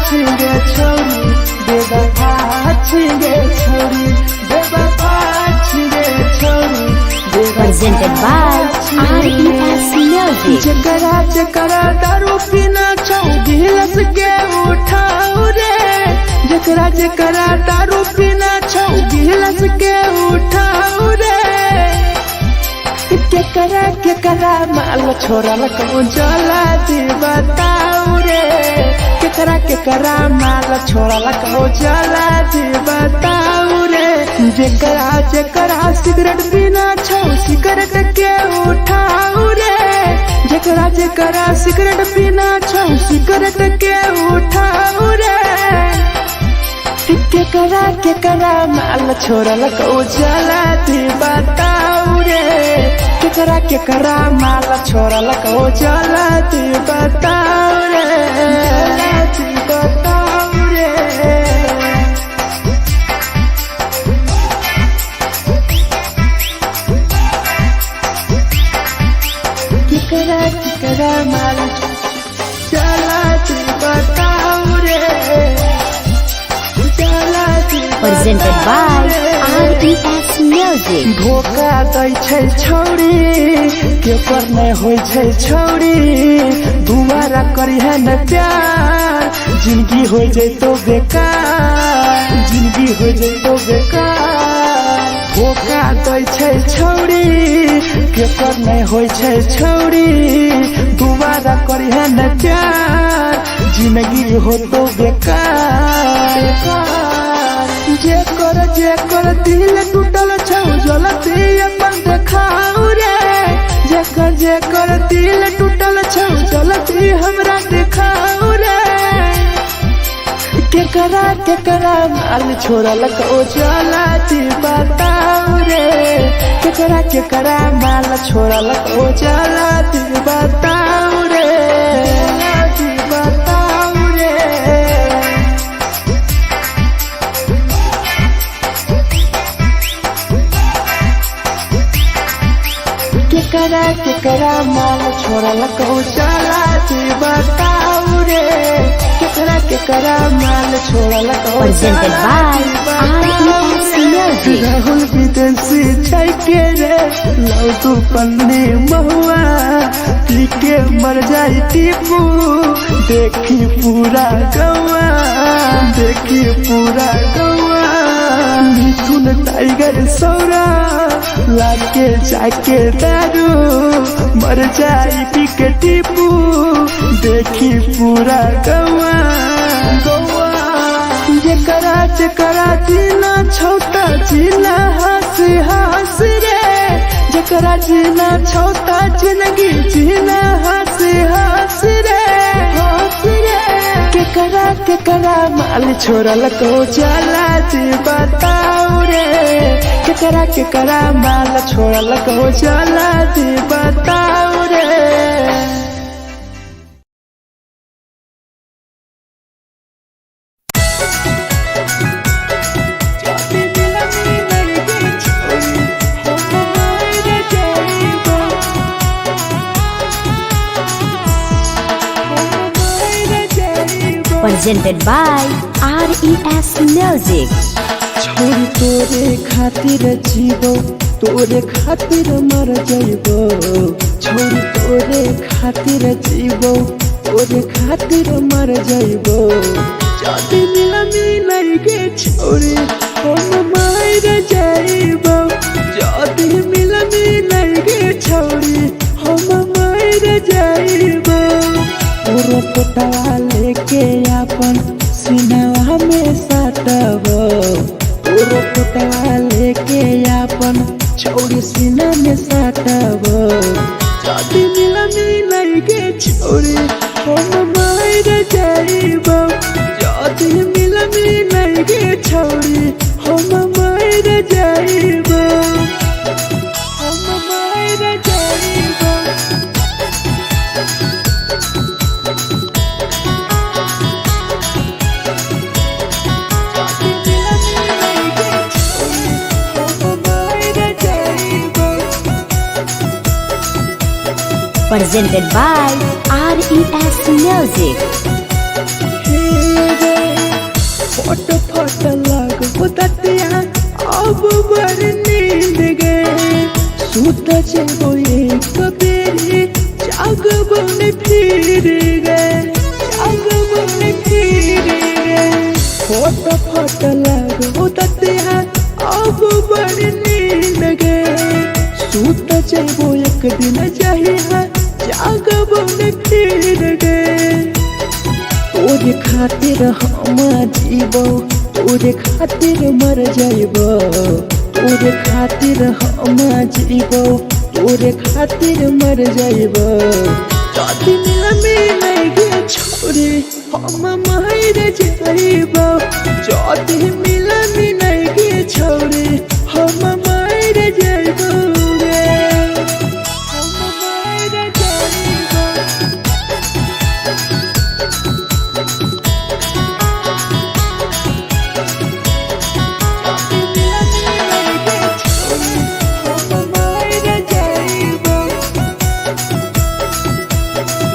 छिगे छोरी बेवफा छिगे छोरी बेवफा छिगे छोरी Presented by RES Music. जकरा जकरा दारू पीना छौ गिलास के उठाओ रे जकरा जकरा दारू पीना छौ गिलास के उठाओ रे केकरा माल छोड़ल कहूँ जला दी बताओ रे केकरा माल छोड़ल कहूँ जला दी बताओ रे जकरा सिगरेट पीना छौ सिगरेट के उठाओ रे जकरा सिगरेट पीना छौ सिगरेट के उठाओ रे केकरा माल छोड़ल कहूँ जला दी बताओ रे केकरा माल छोड़ल कहूँ जला दी बताओ रे जला दी बताओ रे केकरा माल जला दी बताओ रे जला दी Presented by RES Music. धोखा दै छै छौरी केकर नहीं होइ छै छौरी दुबारा करिहे न प्यार जिंदगी हो जैतो बेकार जिंदगी हो जैतो बेकार धोखा दै छै छौरी केकर नहीं होइ छै छौरी दुबारा करिहे न प्यार जिंदगी हो तो बेकार जेकर दिल टूटल छौ जलती अपन देखाओ रे जेकर दिल टूटल छौ जलती हमरा देखाओ रे केकरा माल छोड़ल कहूँ जला दी बताओ रे केकरा माल छोड़ल कहूँ जला दी बताओ रे जला दी बताओ रे केकरा माल छोड़ल कहूँ जला दी बताओ रे केकरा माल छोड़ल कहूँ Presented by RES Music. Rahul विदेशी छै के रे लौ तू पन्नी महुआ पी के मर जाई टीपू देखी पूरा गौआ देखी पूरा गौआ मिथुन टाइगर सौरा लाके जाके दारू मर जाई पी के टीपू देखी पूरा गौआ जकरा जीना छोटा जीना हंसी हंसी रे जकरा जीना छोटा जिंदगी जीना हंसी हंसी रे हंसी रे केकरा माल छोड़ल कहूँ जला दी बताओ रे केकरा माल छोड़ल कहूँ जला दी बताओ रे Presented by RES Music. छोरी तोरे खातिर जीवो तोरे खातिर मर जाइबो छोरी तोरे खातिर जीवो तोरे खातिर मर जाइबो जदी मिलन के छोरी हम मर जाइबो जदी मिलन के छोरी हम मर जाइबो तोरो पोटवा लेके अपन सीनावा में सटबो तोरो पोटवा लेके अपन छौरी सीना में सटबो जदी मिलन के छोरी हम मर जाइबो जदी मिलन के छोरी हम मर जाइबो हम मर जाइबो Presented by RES Music. हे सूत जेबो एक बेरी जाग बन फिर गए फोट फोट लगो दतिया अब बड़ नींद गए सूत जेबो एक दिन जहिया जाग बन फिर गए तोरे खातिर हम जीबो तोरे खातिर मर जाइबो तोरे खातिर हम जीबो तोरे खातिर मर जाइबो जदि मिल गे छोरे हम मर जाइबो जदि मिल गे छोरे हम मर जाइबो रे हम मर जाइबो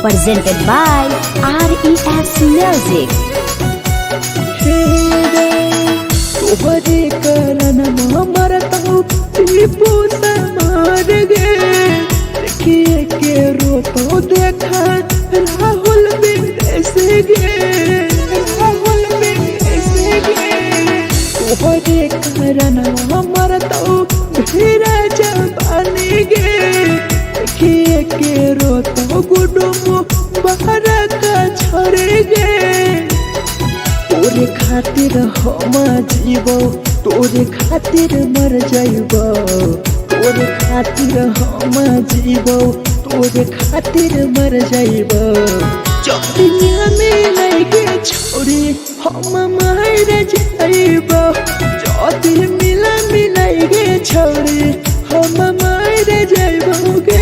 Presented by RES Music. तोहरे कारण मरता टीपू समार गे देखिए के रोतो देखा राहुल विदेश गे तोहरे कारण मरता भीरा जवानी गे देखिए के रोतो गुडुमो बाहर का छोड़ गे तोरे खातिर हम जीबो तोरे खातिर मर जाइबो तोरे खातिर हम जीबो तोरे खातिर मर जाइबो जदि मिल गे छोरे हम मर जाइबो जदि मिल गे छोरे हम मर जाइबो गे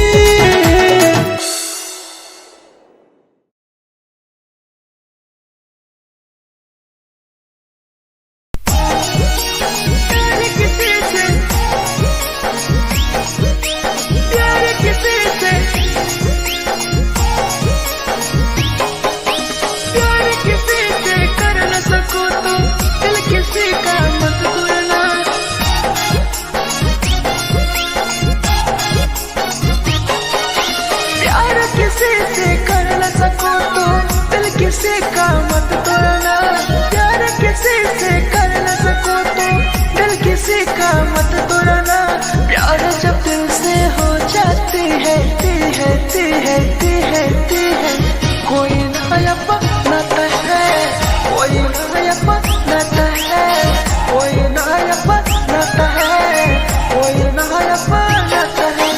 किसी का मत तोड़ना प्यार किसी से कर न सको तो दिल किसी का मत तोड़ना प्यार जब दिल से हो जाती है कोई नया नाता है कोई नया नाता है कोई नया नाता है कोई नया नाता है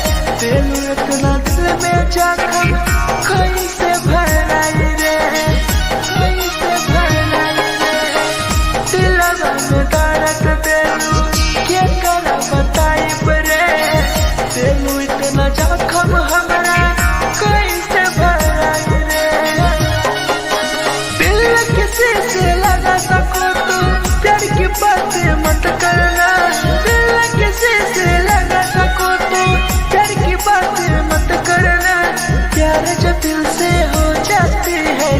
इतना दिल में जखम कैसे भराई रे कैसे भराई रे दिलवा में दर्द देलू के कर बताई रे देलू इतना जखम हमरा कैसे भराई रे दिल किसी से लगा सको तो प्यार की बातें मत करना दिल किसी से लगा सको तो प्यार की बातें मत करना प्यार जब दिल से हो जाती है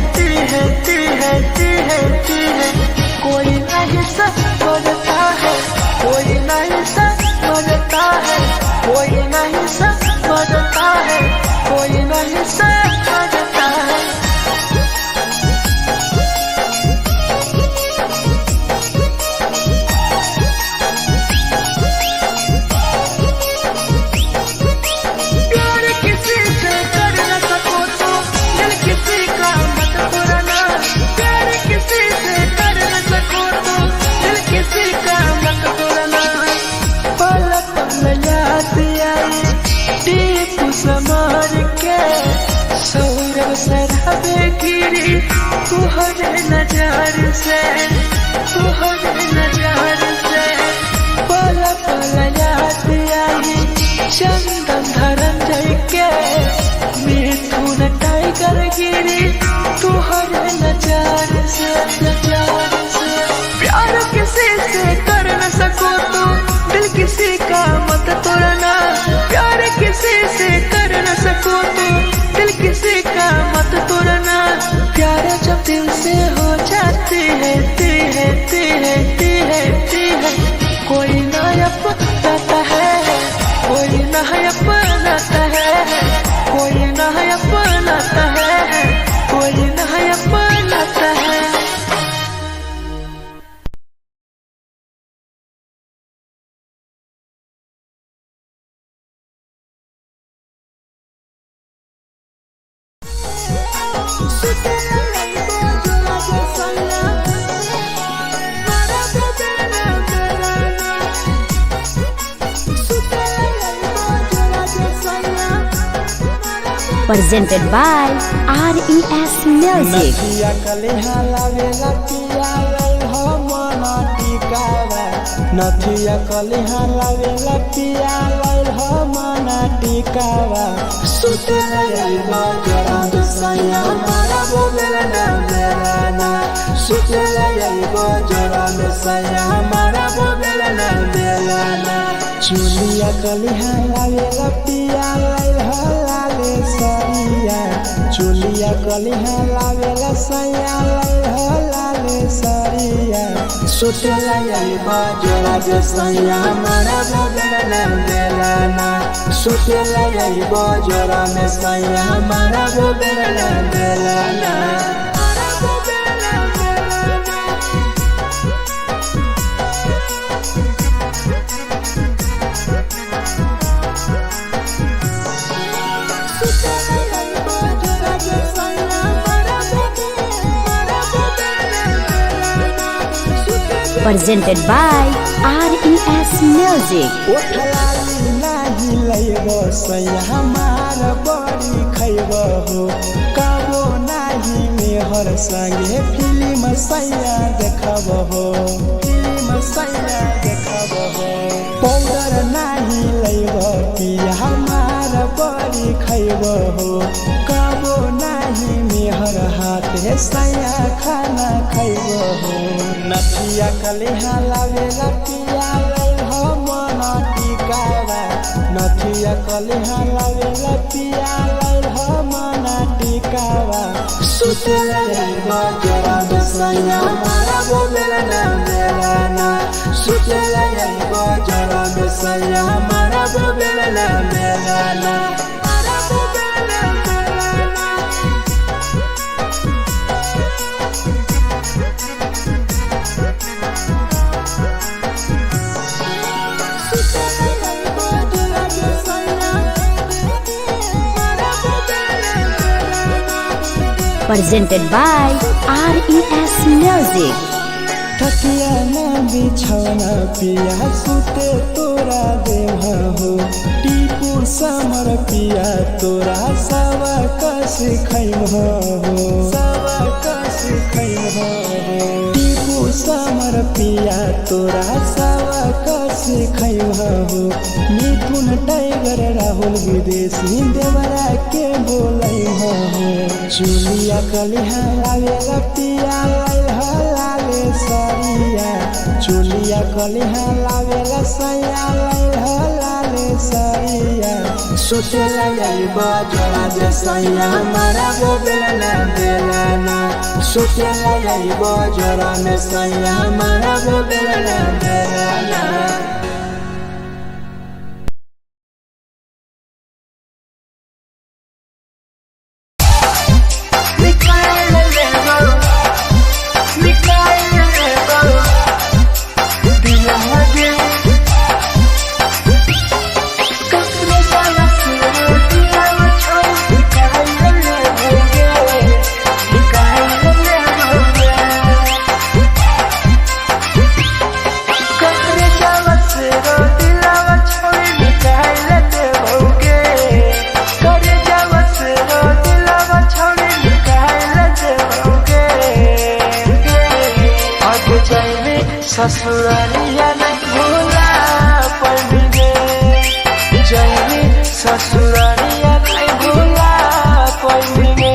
कोई नहीं समझता है कोई नहीं समझता है कोई नहीं समझता है कोई नहीं समझता है गिरी तुहरे नजर से पल पल याद आई चंदन धरम जय के मेरी तुहरे नजर से प्यार किसी से कर न सको तो दिल किसी का मत तोड़ना प्यार किसी से कर न सको तो दिल किसी का मत तोड़ना प्यार जब दिल से हो जाती है कोई ना अपनाता है कोई ना अपनाता है कोई ना अपनाता है कोई ना अपनाता है। Presented by RES Music. नथिया कलिहा लावेला पिया लई हो मना टिकावा नथिया कलिहा लावेला पिया लई हो मना टिकावा सुते लई बजरा सैया मारा बोलेला ना मेरा सुते लई बजरा सैया मारा बोलेला ना मेरा चुलिया कलिहा लावेला पिया लई हो लाले सरिया चुलिया कलिहा लावेला सैया लई हो लाले सरिया सुतेला यही बजरा सैया मारा बोलेला ना सुतेला यही बजरा में सैया मारा बोलेला ना Presented by RES Music. ओठलाली नाही लइबो सैया हमार बड़ी खइबो हो कबो नाही मेहर संगे फिल्म सैया देखबो हो पाउडर नाही लइबो पिया हमार बड़ी खइबो हो कबो नाही मेहर हाथे सैया खाना खइबो हो नथिया कलिहा लावेला पिया लई हो मना टिकावा नथिया कलिहा लावेला पिया लई हो मना टिकावा सुतेला यही बजरा सैया मारा बोलेला ना मेरा सुतेला यही बजरा सैया मारा बोलेला ना मेरा Presented by RES Music. तकिया ना बिछौना पिया सुते तोरा देह हो टीपू समर पिया तोरा सवा कस खैम हो टीपू समर पिया तोरा सवा कस खैम हो मिथुन टाइगर राहुल विदेशी देवरा के बोलै हो चुलिया कलिहा लावेला पिया लई हो लाले सरिया चुलिया कलिहा लावेला सैया लई हो लाले सरिया सुतेला यही बजरा सैया मारा बोलेला ना सुतेला यही बजरा में सैया मारा बोलेला ना ससुरालिया नहीं भूला पड़ेंगे जैनी ससुरालिया नहीं भूला पड़ेंगे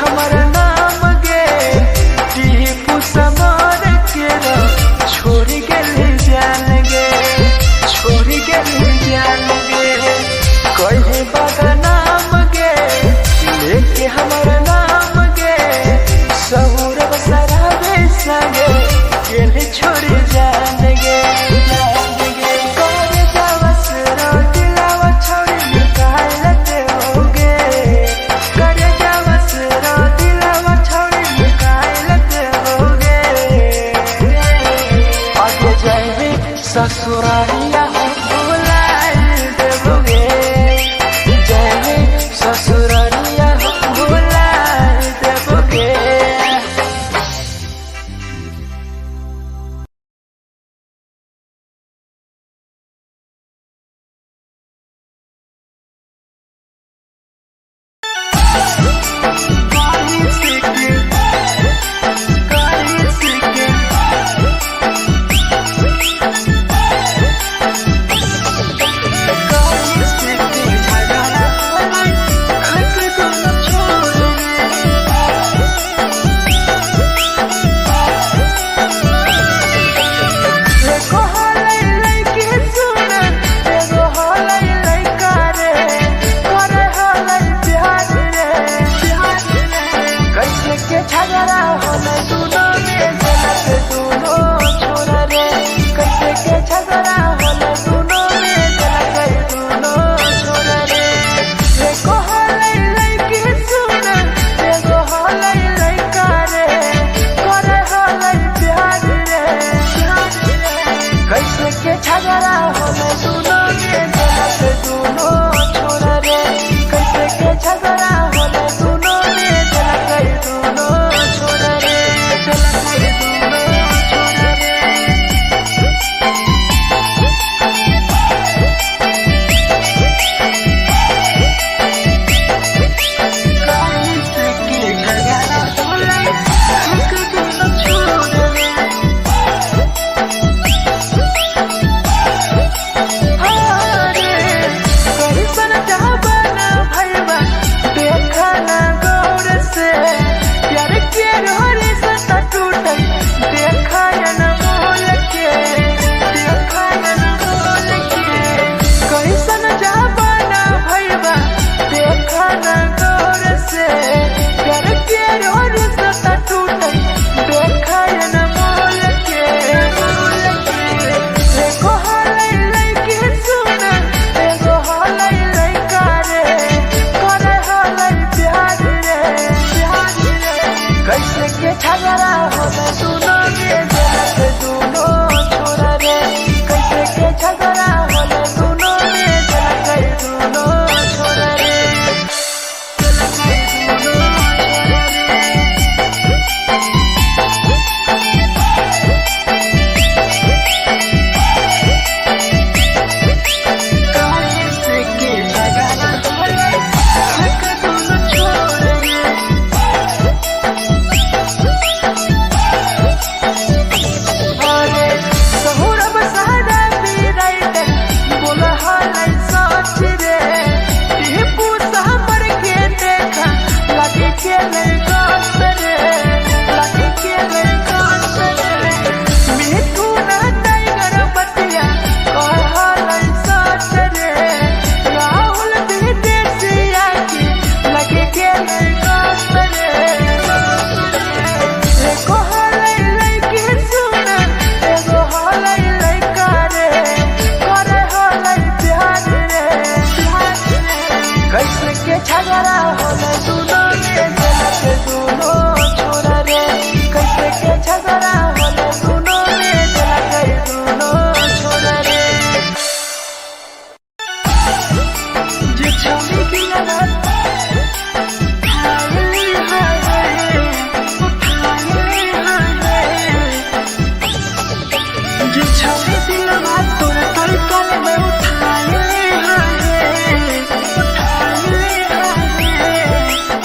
हमारा नाम गे टीपू समार के छोड़ गए जान गे छोड़ गए जान गे कहे बागा नाम गे लेके हमारा नाम गे सहूर बसरावे संगे गेले छोड़ जान गे करे जावस रो दिलावा छोड़ निकाल दे होगे करे जावस रो दिलावा छोड़ निकाल दे होगे आगे जाए ससुरालिया भुलाए देबोगे जाए ससुरालिया भुलाए देबोगे।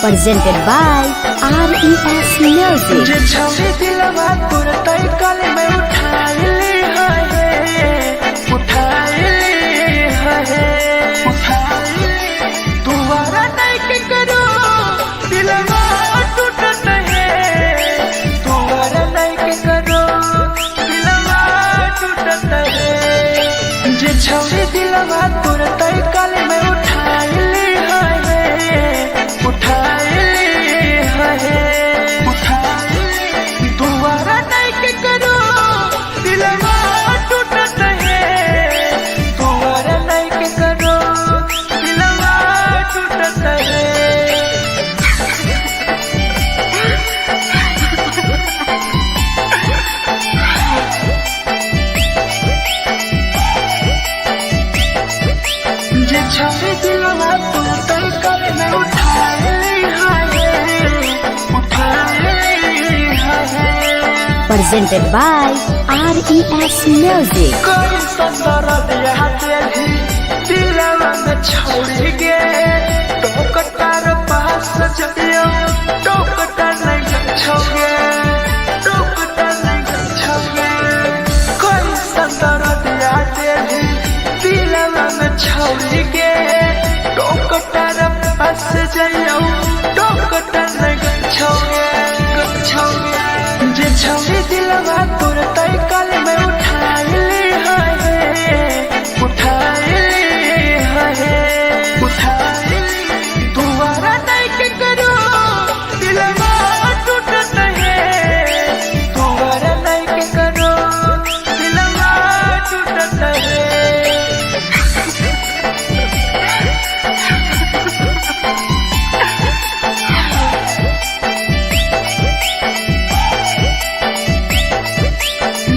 Presented by RES Music. जे छवि दिलवा तोर तई कल में उठाए तू वारा नहीं के करो दिलवा Presented by RES Music. कोई संदर दिया तेरी दिलवा में छोड़ के टोकटार पास जइयो टोकटार नहीं छोगे टोकटार नहीं छोगे कोई संदर दिया तेरी दिलवा में छोड़ के टोकटार पास जइयो टोकटार नहीं छोगे छोगे जे छोड़ी दिलवा तोर तय कल में उठाई दोबारा नहीं के करो दिलवा टूटत है दोबारा नहीं के करो दिलवा टूटत है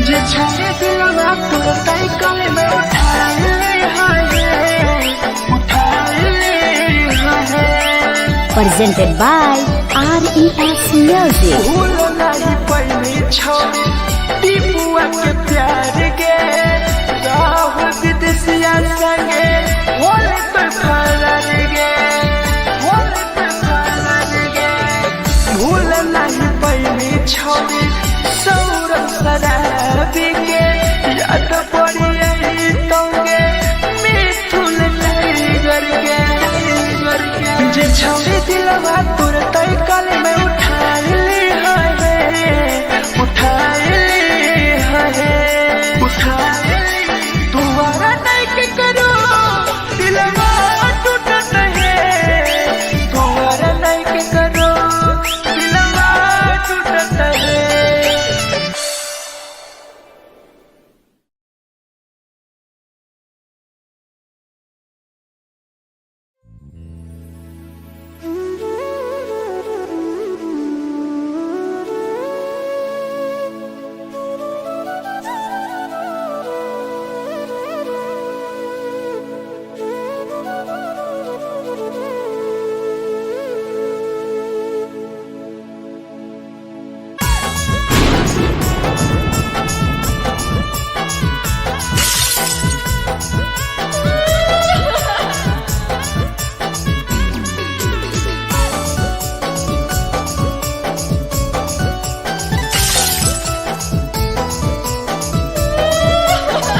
जे छोड़े दिलवा तोर तय कल में उठाई Presented by RES Music. भूल नहीं पहली छोड़ी टीपुआ के प्यार के राहुल विदेशिया संगे होले तो फरार गे होले तो फरार गे भूल नहीं पहली छोड़ी सौरभ शराबी के याद पड़ी यही तोगे मिथुन नहीं करके जे छोड़ी दिलवा तोर तय कल में उठाई दोबारा नहीं के करो दिलवा टूटत है दोबारा नहीं के करो दिलवा टूटत है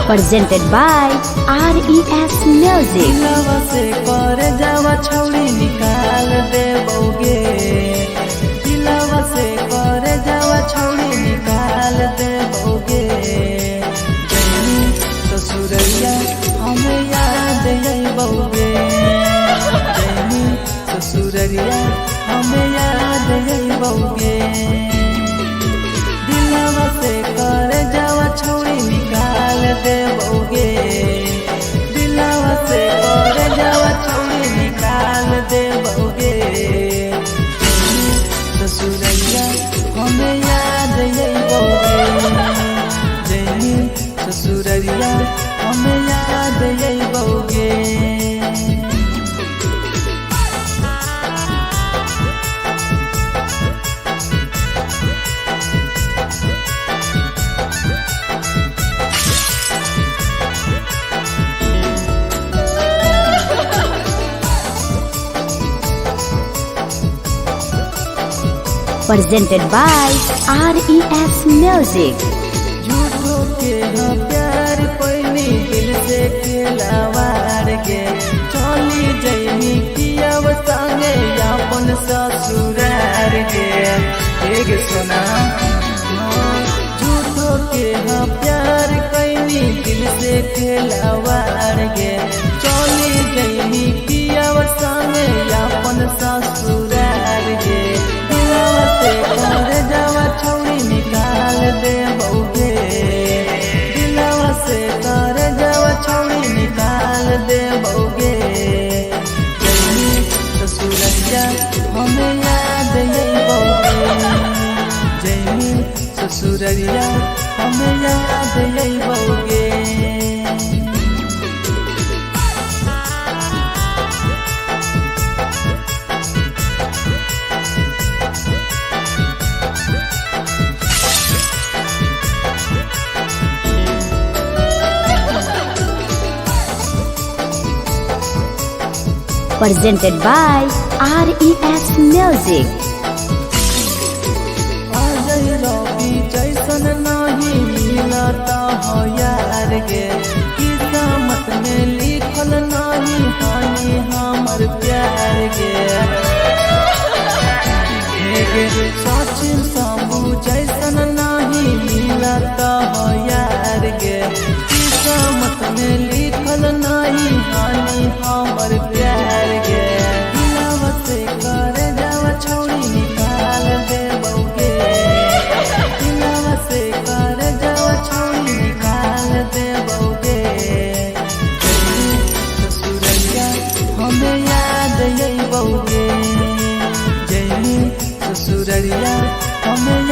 Presented by RES Music. दिलवा से कर जावा छौड़ी निकाल देबोगे दिलवा से कर जावा छौड़ी निकाल देबोगे जैनी ससुरैया हमें याद अइबोगे जैनी ससुरैया हमें याद अइबोगे दिलवा से कर जावा छौड़ी निकाल देबोगे दिलवा से कर जावा छौड़ी निकाल देबोगे ससुरैया हमें याद अइबोगे जैनी ससुरैया हमें याद अइबोगे Presented by RES Music. झूठो के हाँ प्यार पैनी दिल से खिलावार के चली जैनी कियाव संगे अपन ससुरार के एक सुना झूठो के हाँ प्यार कैनी दिल से खिलावार के चली जैनी कियाव संगे अपन ससुरार के दिलवा से कर जावा छौड़ी निकाल देबोगे दिलवा से कर जावा छौड़ी निकाल देबोगे जैनी ससुरैया हमें याद अइबोगे जैनी ससुरैया हमें याद अइबोगे presented by RES Music. रवि जैसन नहीं मिलता हो यार गे, किस्मत में लिखल नहीं हानि हमर प्यार गे। सचिन शंभू जैसन नहीं मिलता हो यार गे, किस्मत में लिखल नहीं हानि हमर प्यार गे। दिलवा से कर जावा छोड़ी निकाल दे बउगे, दिलवा से कर जावा छोड़ी निकाल दे बउगे। ससुरैया हमें याद यही बउगे, जैनी ससुरैया हमें